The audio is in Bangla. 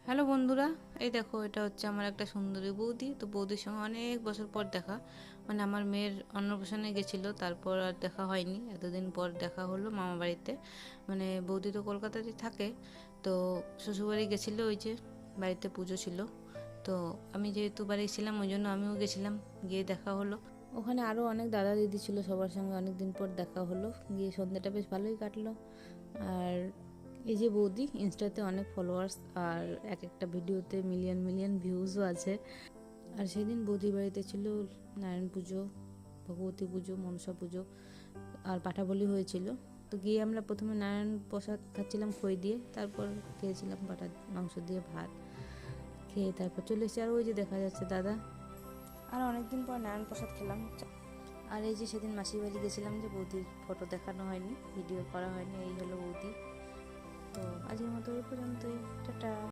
হ্যালো বন্ধুরা, এই দেখো এটা হচ্ছে আমার একটা সুন্দরী বৌদি। তো বৌদির সঙ্গে অনেক বছর পর দেখা, মানে আমার মেয়ের অন্নপ্রাশনে গেছিল, তারপর আর দেখা হয়নি। এতদিন পর দেখা হলো মামা বাড়িতে। মানে বৌদি তো কলকাতাতে থাকে, তো শ্বশুরবাড়ি গেছিলো, ওই যে বাড়িতে পুজো ছিল। তো আমি যেহেতু বাড়ি ছিলাম ওই জন্য আমিও গেছিলাম, গিয়ে দেখা হলো। ওখানে আরও অনেক দাদা দিদি ছিল, সবার সঙ্গে অনেক দিন পর দেখা হলো। গিয়ে সন্ধ্যাটা বেশ ভালোই কাটলো। আর এই যে বৌদি, ইনস্টাতে অনেক ফলোয়ার্স, আর এক একটা ভিডিওতে মিলিয়ন মিলিয়ন ভিউজও আছে। আর সেদিন বৌদির বাড়িতে ছিল নারায়ণ পুজো, ভগবতী পুজো, মনসা পুজো আর পাঠা বলি হয়েছিল। তো গিয়ে আমরা প্রথমে নারায়ণ প্রসাদ খাচ্ছিলাম খই দিয়ে, তারপর খেয়েছিলাম পাঠা মাংস দিয়ে ভাত খেয়ে তারপর চলে এসেছি। আর ওই যে দেখা যাচ্ছে দাদা, আর অনেকদিন পর নারায়ণ প্রসাদ খেলাম। আর এই যে সেদিন মাসির বাড়ি গেছিলাম, যে বৌদির ফটো দেখানো হয়নি, ভিডিও করা হয়নি। এই হলো বৌদি। তো আজকের মতো এই পর্যন্তই, টাটা।